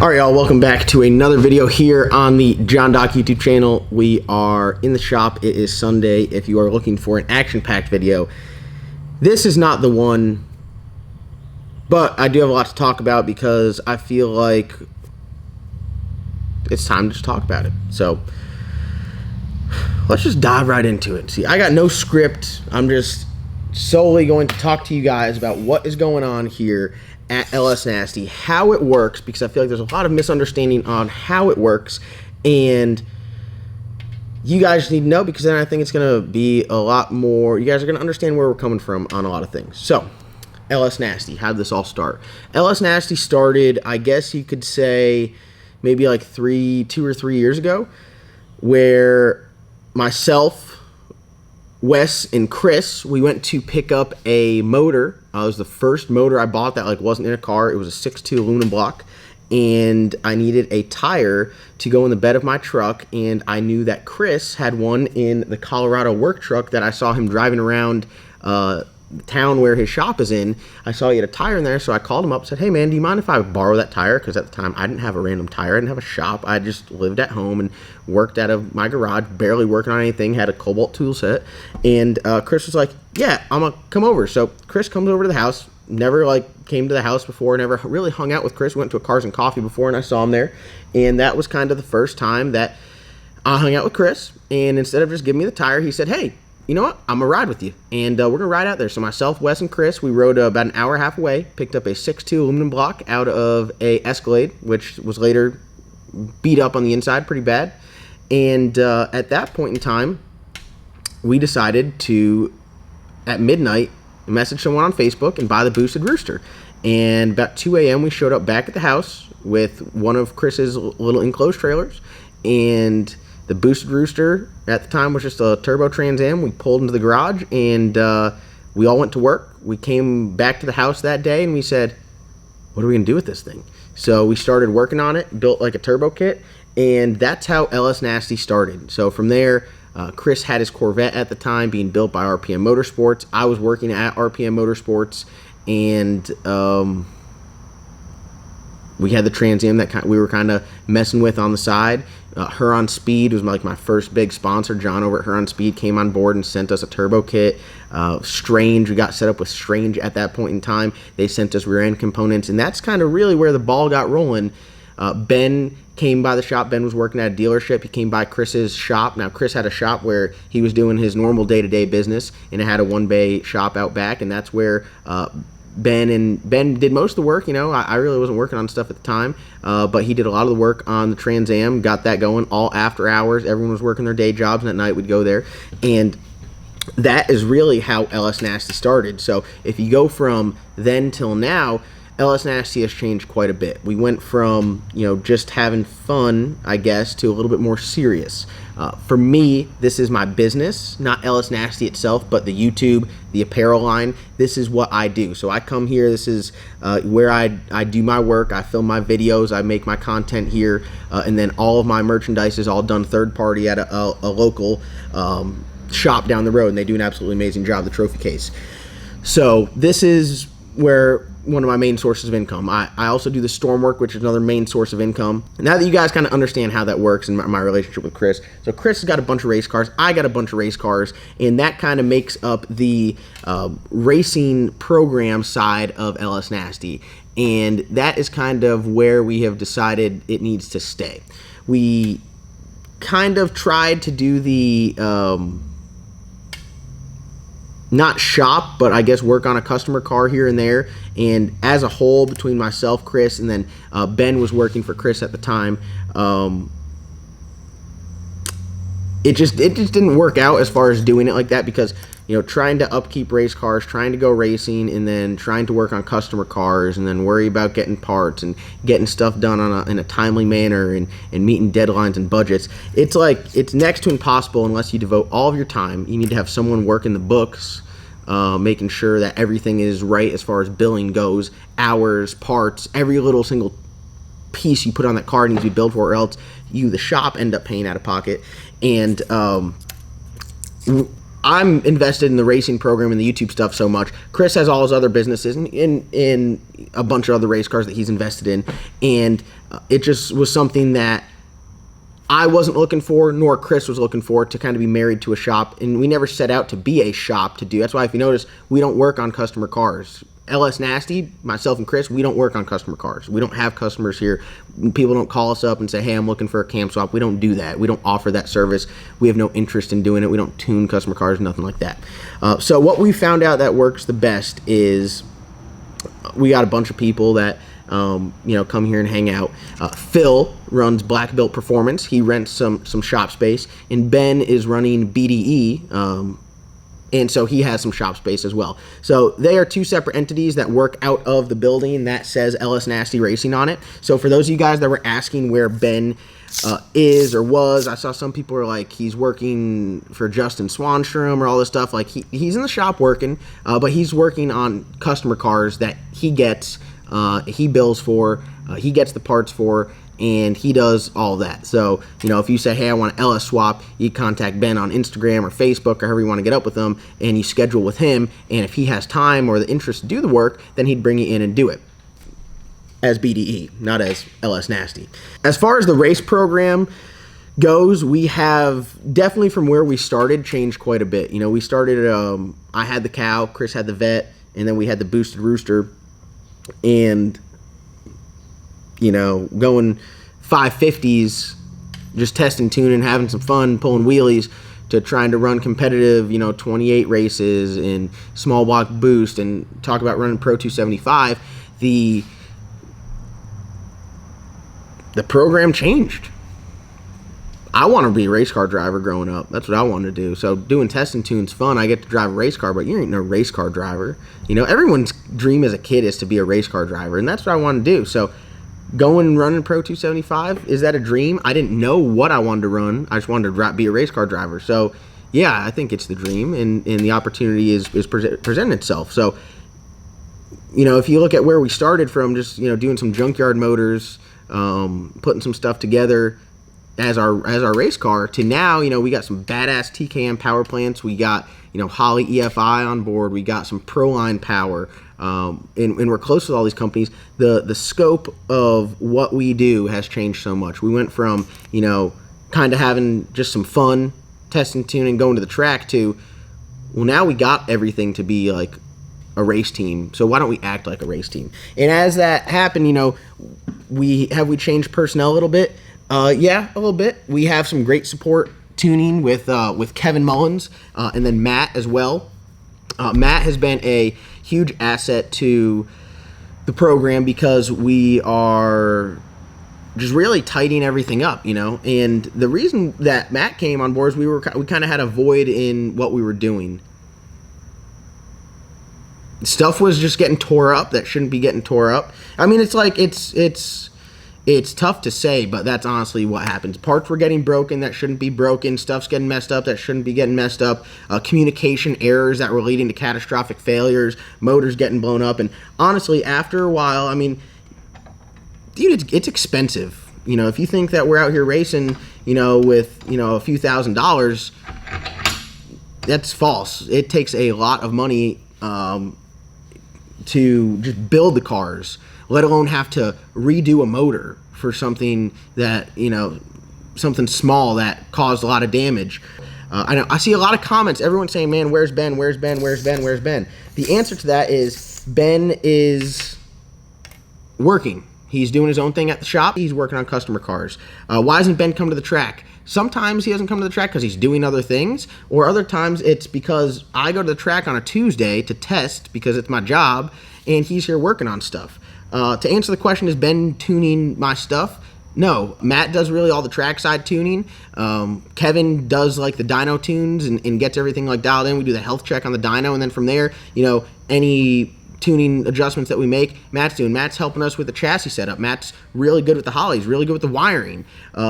Alright y'all, welcome back to another video here on the John Doc YouTube channel. We are in the shop. It is Sunday. If you are looking for an action-packed video, this is not the one, but I do have a lot to talk about because I feel like it's time to just talk about it. So let's just dive right into it. See, I got no script. I'm just solely going to talk to you guys about what is going on here at LS Nasty, how it works, because I feel like there's a lot of misunderstanding on how it works, and you guys need to know, because then I think it's going to be a lot more, you guys are going to understand where we're coming from on a lot of things. So, LS Nasty, how did this all start? LS Nasty started, I guess you could say, maybe like 2 or 3 years ago, where myself, Wes, and Chris, we went to pick up a motor. It was the first motor I bought that like wasn't in a car. It was a 6.2 aluminum block, and I needed a tire to go in the bed of my truck, and I knew that Chris had one in the Colorado work truck that I saw him driving around the town where his shop is in. I saw he had a tire in there, so I called him up and said, hey man, do you mind if I borrow that tire? Because at the time I didn't have a random tire, I didn't have a shop, I just lived at home and worked out of my garage, barely working on anything, had a Cobalt tool set. And Chris was like, yeah, I'm gonna come over. So Chris comes over to the house, never like came to the house before, never really hung out with Chris, went to a Cars and Coffee before and I saw him there. And that was kind of the first time that I hung out with Chris, and instead of just giving me the tire, he said, hey, you know what, I'm gonna ride with you, and we're gonna ride out there. So myself, Wes, and Chris, we rode about an hour and a half away, picked up a 6.2 aluminum block out of a Escalade, which was later beat up on the inside pretty bad. And at that point in time, we decided to, at midnight, message someone on Facebook and buy the boosted rooster. And about 2 a.m. we showed up back at the house with one of Chris's little enclosed trailers, and the boosted rooster at the time was just a turbo Trans Am. We pulled into the garage, and we all went to work. We came back to the house that day, and we said, what are we going to do with this thing? So we started working on it, built like a turbo kit, and that's how LS Nasty started. So from there, Chris had his Corvette at the time being built by RPM Motorsports. I was working at RPM Motorsports, and we had the Trans Am that we were kind of messing with on the side. Huron Speed was like my first big sponsor. John over at Huron Speed came on board and sent us a turbo kit. Strange, we got set up with Strange at that point in time. They sent us rear end components, and that's kind of really where the ball got rolling. Ben came by the shop. Ben was working at a dealership. He came by Chris's shop. Now, Chris had a shop where he was doing his normal day-to-day business, and it had a one-bay shop out back, and that's where Ben did most of the work. You know, I really wasn't working on stuff at the time, but he did a lot of the work on the Trans Am, got that going all after hours. Everyone was working their day jobs, and at night we'd go there, and that is really how LS Nasty started. So if you go from then till now, LS Nasty has changed quite a bit. We went from, you know, just having fun, I guess, to a little bit more serious. For me, this is my business, not LS Nasty itself, but the YouTube, the apparel line. This is what I do. So I come here, this is where I do my work, I film my videos, I make my content here, and then all of my merchandise is all done third party at a local shop down the road, and they do an absolutely amazing job, the trophy case. So this is where one of my main sources of income. I also do the storm work, which is another main source of income. Now that you guys kind of understand how that works and my relationship with Chris, so Chris has got a bunch of race cars, I got a bunch of race cars, and that kind of makes up the racing program side of LS Nasty, and that is kind of where we have decided it needs to stay. We kind of tried to do the not shop, but I guess work on a customer car here and there. And as a whole, between myself, Chris, and then Ben was working for Chris at the time, it just didn't work out as far as doing it like that, because, you know, trying to upkeep race cars, trying to go racing, and then trying to work on customer cars, and then worry about getting parts and getting stuff done in a timely manner, and meeting deadlines and budgets. It's like, it's next to impossible unless you devote all of your time. You need to have someone working the books, making sure that everything is right as far as billing goes, hours, parts, every little single piece you put on that car needs to be billed for, or else you, the shop, end up paying out of pocket. And I'm invested in the racing program and the YouTube stuff so much. Chris has all his other businesses in a bunch of other race cars that he's invested in, and it just was something that I wasn't looking for, nor Chris was looking for, to kind of be married to a shop, and we never set out to be a shop to do. That's why, if you notice, we don't work on customer cars. LS Nasty, myself and Chris, we don't work on customer cars. We don't have customers here. People don't call us up and say, hey, I'm looking for a cam swap. We don't do that. We don't offer that service. We have no interest in doing it. We don't tune customer cars, nothing like that. So what we found out that works the best is we got a bunch of people that come here and hang out. Phil runs Black Belt Performance. He rents some shop space, and Ben is running BDE. And so he has some shop space as well. So they are two separate entities that work out of the building that says LS Nasty Racing on it. So for those of you guys that were asking where Ben is or was, I saw some people were like, he's working for Justin Swanstrom or all this stuff. Like he's in the shop working, but he's working on customer cars that he gets, he bills for, he gets the parts for, and he does all that. So, if you say, hey, I want an LS swap, you contact Ben on Instagram or Facebook or however you want to get up with him, and you schedule with him, and if he has time or the interest to do the work, then he'd bring you in and do it as BDE, not as LS Nasty. As far as the race program goes, we have definitely, from where we started, changed quite a bit. We started, I had the cow, Chris had the vet, and then we had the boosted rooster, and going 550s, just testing, tuning, having some fun, pulling wheelies, to trying to run competitive, 28 races in small block boost, and talk about running Pro 275. The program changed. I want to be a race car driver growing up. That's what I wanted to do. So doing test and tune's fun. I get to drive a race car, but you ain't no race car driver. Everyone's dream as a kid is to be a race car driver, and that's what I want to do. So going and running Pro 275, is that a dream? I didn't know what I wanted to run. I just wanted to be a race car driver. So, yeah, I think it's the dream, and the opportunity is presenting itself. So, if you look at where we started from, just, doing some junkyard motors, putting some stuff together as our race car, to now, we got some badass TKM power plants. We got, Holley EFI on board. We got some Proline power. And we're close with all these companies. The scope of what we do has changed so much. We went from, kind of having just some fun, testing, tuning, going to the track, to, well, now we got everything to be like a race team. So why don't we act like a race team? And as that happened, we changed personnel a little bit. Yeah, a little bit. We have some great support tuning with Kevin Mullins, and then Matt as well. Matt has been a huge asset to the program because we are just really tidying everything up, And the reason that Matt came on board is we kind of had a void in what we were doing. Stuff was just getting tore up that shouldn't be getting tore up. I mean, it's like it's tough to say, but that's honestly what happens. Parts were getting broken that shouldn't be broken. Stuff's getting messed up that shouldn't be getting messed up. Communication errors that were leading to catastrophic failures. Motors getting blown up. And honestly, after a while, I mean, dude, it's expensive. If you think that we're out here racing, with, a few $1,000s, that's false. It takes a lot of money to just build the cars, let alone have to redo a motor for something that, something small that caused a lot of damage. I know I see a lot of comments, everyone saying, man, where's Ben? Where's Ben? Where's Ben? Where's Ben? The answer to that is Ben is working. He's doing his own thing at the shop. He's working on customer cars. Why doesn't Ben come to the track? Sometimes he doesn't come to the track because he's doing other things, or other times it's because I go to the track on a Tuesday to test because it's my job, and he's here working on stuff. To answer the question, is Ben tuning my stuff? No. Matt does really all the trackside tuning. Kevin does like the dyno tunes and gets everything like dialed in. We do the health check on the dyno, and then from there, any tuning adjustments that we make, Matt's doing. Matt's helping us with the chassis setup. Matt's really good with the Hollies, really good with the wiring.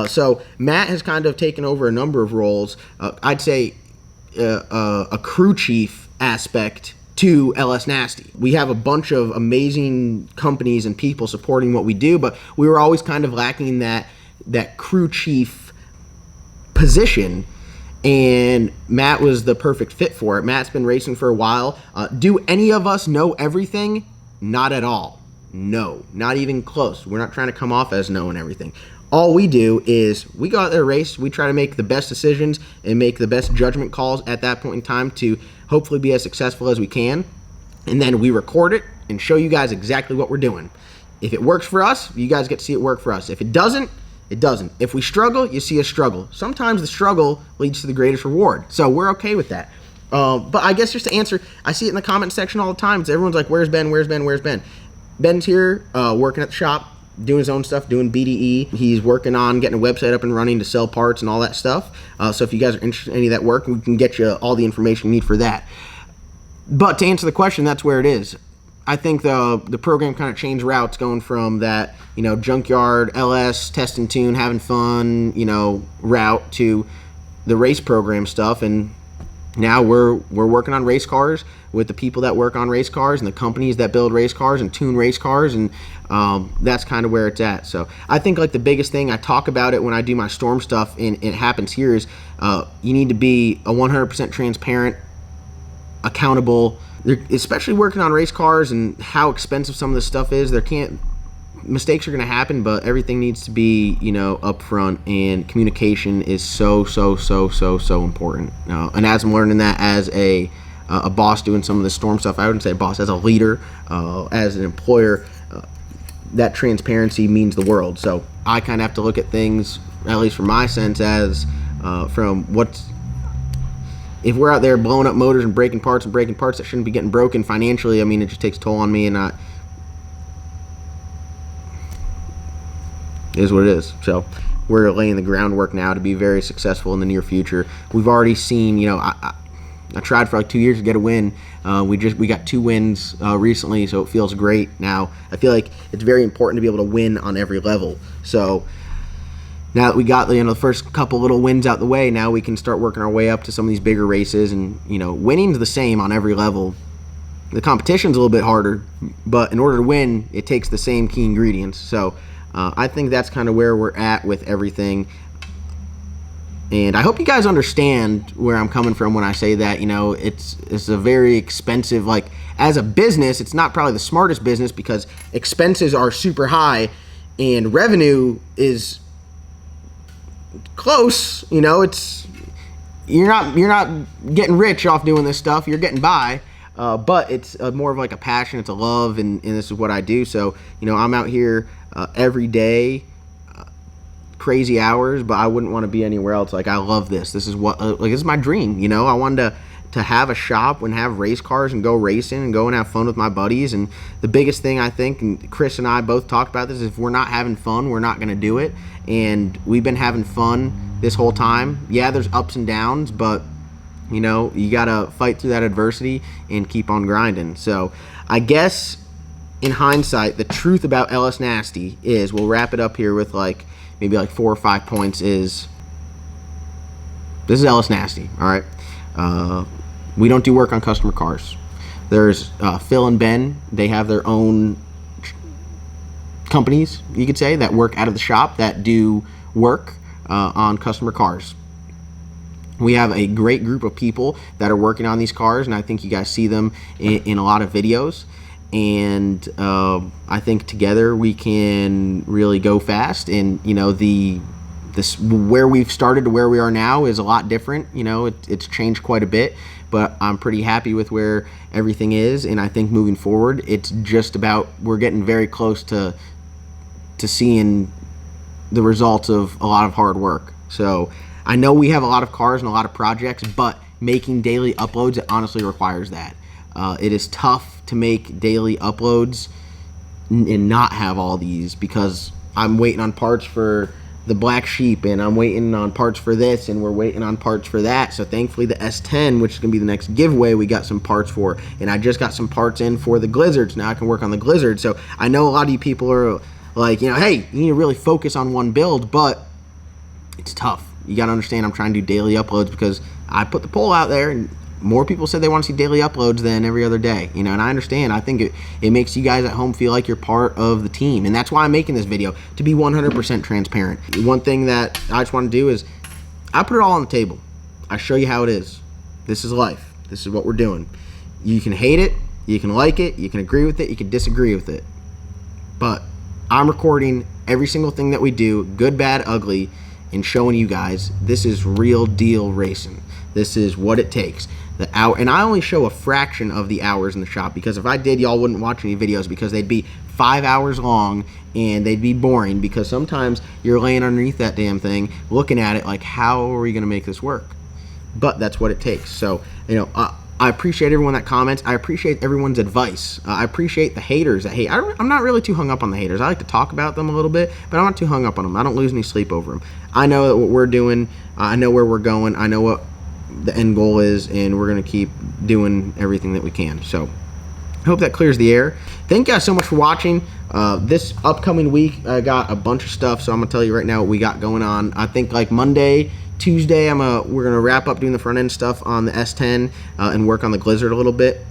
So Matt has kind of taken over a number of roles. I'd say a crew chief aspect to LS Nasty. We have a bunch of amazing companies and people supporting what we do, but we were always kind of lacking that crew chief position. and Matt was the perfect fit for it. Matt's been racing for a while. Do any of us know everything? Not at all. No, not even close. We're not trying to come off as knowing everything. All we do is we go out there, race, we try to make the best decisions and make the best judgment calls at that point in time to hopefully be as successful as we can. And then we record it and show you guys exactly what we're doing. If it works for us, you guys get to see it work for us. If it doesn't, it doesn't. If we struggle, you see us struggle. Sometimes the struggle leads to the greatest reward. So we're okay with that. But I guess just to answer, I see it in the comment section all the time. Everyone's like, where's Ben? Where's Ben? Where's Ben? Ben's here working at the shop, doing his own stuff, doing BDE. He's working on getting a website up and running to sell parts and all that stuff. So if you guys are interested in any of that work, we can get you all the information you need for that. But to answer the question, that's where it is. I think the program kind of changed routes, going from that, junkyard, LS, test and tune, having fun, route to the race program stuff. And now we're working on race cars with the people that work on race cars and the companies that build race cars and tune race cars. And that's kind of where it's at. So I think like the biggest thing, I talk about it when I do my storm stuff and it happens here, is you need to be a 100% transparent, accountable. Especially working on race cars and how expensive some of this stuff is, mistakes are going to happen, but everything needs to be, upfront, and communication is so important. And as I'm learning that as a boss doing some of the storm stuff, I wouldn't say a boss, as a leader, as an employer, that transparency means the world. So I kind of have to look at things, at least from my sense, as from if we're out there blowing up motors and breaking parts that shouldn't be getting broken financially, I mean, it just takes a toll on me, and it is what it is. So we're laying the groundwork now to be very successful in the near future. We've already seen, I tried for like 2 years to get a win. We got 2 wins recently, so it feels great now. I feel like it's very important to be able to win on every level. So now that we got the first couple little wins out the way, now we can start working our way up to some of these bigger races. And winning's the same on every level. The competition's a little bit harder, but in order to win, it takes the same key ingredients. So I think that's kind of where we're at with everything. And I hope you guys understand where I'm coming from when I say that. It's a very expensive, like, as a business, it's not probably the smartest business because expenses are super high and revenue is close. It's you're not getting rich off doing this stuff. You're getting by, but it's more of like a passion. It's a love, and this is what I do. So I'm out here every day, crazy hours, but I wouldn't want to be anywhere else. Like, I love this. This is what this is my dream. I wanted to have a shop and have race cars and go racing and go and have fun with my buddies. And the biggest thing, I think, and Chris and I both talked about this, is if we're not having fun, we're not going to do it. And we've been having fun this whole time. Yeah, there's ups and downs, but you got to fight through that adversity and keep on grinding. So I guess in hindsight, the truth about LS Nasty is, we'll wrap it up here with maybe 4 or 5 points, is this is LS Nasty. All right. We don't do work on customer cars. There's Phil and Ben. They have their own companies, you could say, that work out of the shop that do work on customer cars. We have a great group of people that are working on these cars, and I think you guys see them in a lot of videos. And I think together we can really go fast. And this where we've started to where we are now is a lot different. It's changed quite a bit, but I'm pretty happy with where everything is. And I think moving forward, it's just about, we're getting very close to seeing the results of a lot of hard work. So I know we have a lot of cars and a lot of projects, but making daily uploads, it honestly requires that. It is tough to make daily uploads and not have all these, because I'm waiting on parts for the Black Sheep, and I'm waiting on parts for this, and we're waiting on parts for that. So thankfully the S10, which is going to be the next giveaway, we got some parts for, and I just got some parts in for the Glizzards. Now I can work on the Glizzard. So I know a lot of you people are like, hey, you need to really focus on one build, but it's tough. You got to understand, I'm trying to do daily uploads because I put the poll out there, and more people said they want to see daily uploads than every other day, and I understand. I think it makes you guys at home feel like you're part of the team, and that's why I'm making this video, to be 100% transparent. One thing that I just want to do is, I put it all on the table. I show you how it is. This is life. This is what we're doing. You can hate it, you can like it, you can agree with it, you can disagree with it. But I'm recording every single thing that we do, good, bad, ugly, and showing you guys this is real deal racing. This is what it takes. The hour, and I only show a fraction of the hours in the shop, because if I did, y'all wouldn't watch any videos, because they'd be 5 hours long and they'd be boring, because sometimes you're laying underneath that damn thing looking at it like, how are we going to make this work? But that's what it takes. So, you know, I appreciate everyone that comments. I appreciate everyone's advice. I appreciate the haters that hate. I'm not really too hung up on the haters. I like to talk about them a little bit, but I'm not too hung up on them. I don't lose any sleep over them. I know that what we're doing, I know where we're going, I know what the end goal is, and we're going to keep doing everything that we can. So I hope that clears the air. Thank you guys so much for watching. This upcoming week, I got a bunch of stuff, so I'm going to tell you right now what we got going on. I think like Monday, Tuesday, we're going to wrap up doing the front end stuff on the S10 and work on the Glizzard a little bit.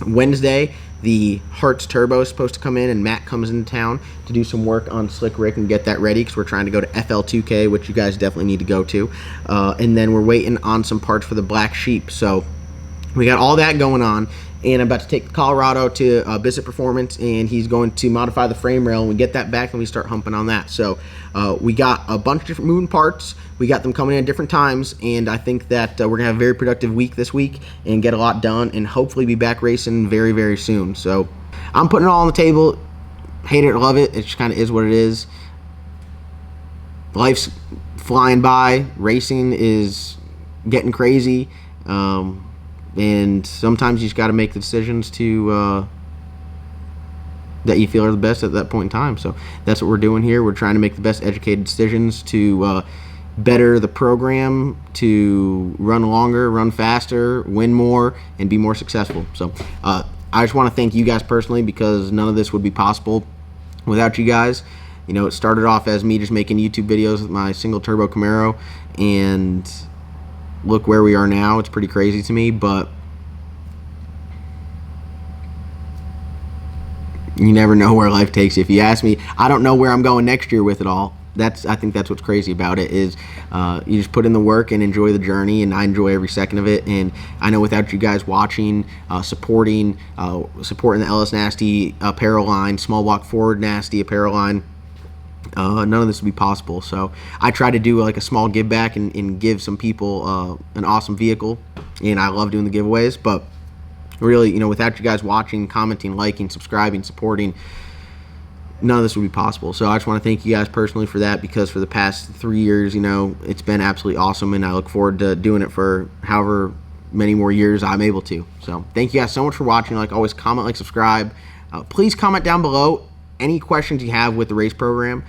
Wednesday, the Hertz Turbo is supposed to come in, and Matt comes into town to do some work on Slick Rick and get that ready, because we're trying to go to FL2K, which you guys definitely need to go to. And then we're waiting on some parts for the Black Sheep. So we got all that going on. And I'm about to take Colorado to Bissett Performance, and he's going to modify the frame rail, and we get that back and we start humping on that. So we got a bunch of different moving parts. We got them coming in at different times, and I think that we're going to have a very productive week this week and get a lot done, and hopefully be back racing very, very soon. So I'm putting it all on the table. Hate it or love it. It just kind of is what it is. Life's flying by. Racing is getting crazy. And sometimes you just got to make the decisions to that you feel are the best at that point in time. So that's what we're doing here. We're trying to make the best educated decisions to better the program, to run longer, run faster, win more, and be more successful. So I just want to thank you guys personally, because none of this would be possible without you guys. You know, it started off as me just making YouTube videos with my single turbo Camaro, and look where we are now. It's pretty crazy to me, but you never know where life takes you. If you ask me, I don't know where I'm going next year with it all. I think that's what's crazy about it, is you just put in the work and enjoy the journey, and I enjoy every second of it. And I know without you guys watching, supporting the LS Nasty apparel line, small block Ford Nasty apparel line, none of this would be possible. So I try to do like a small give back and give some people an awesome vehicle, and I love doing the giveaways. But really, you know, without you guys watching, commenting, liking, subscribing, supporting, none of this would be possible. So I just want to thank you guys personally for that, because for the past 3 years, you know, it's been absolutely awesome, and I look forward to doing it for however many more years I'm able to. So thank you guys so much for watching. Like always, comment, like, subscribe. Please comment down below any questions you have with the race program,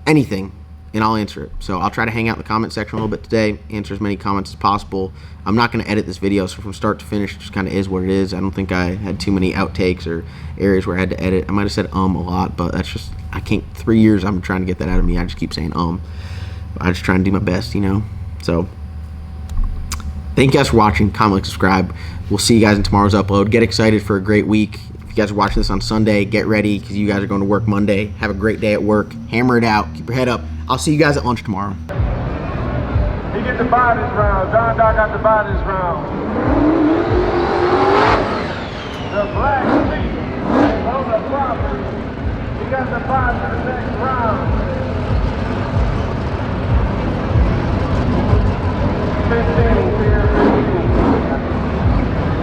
anything, and I'll answer it. So I'll try to hang out in the comment section a little bit today, answer as many comments as possible. I'm not going to edit this video, so from start to finish, it just kind of is what it is. I don't think I had too many outtakes or areas where I had to edit. I might have said a lot, but that's just, I can't, 3 years I'm trying to get that out of me. I just keep saying I just try and do my best, you know. So thank you guys for watching. Comment, like, subscribe. We'll see you guys in tomorrow's upload. Get excited for a great week. If you guys are watching this on Sunday, get ready, because you guys are going to work Monday. Have a great day at work. Hammer it out. Keep your head up. I'll see you guys at lunch tomorrow. He get to buy this round. John Doc got to buy this round.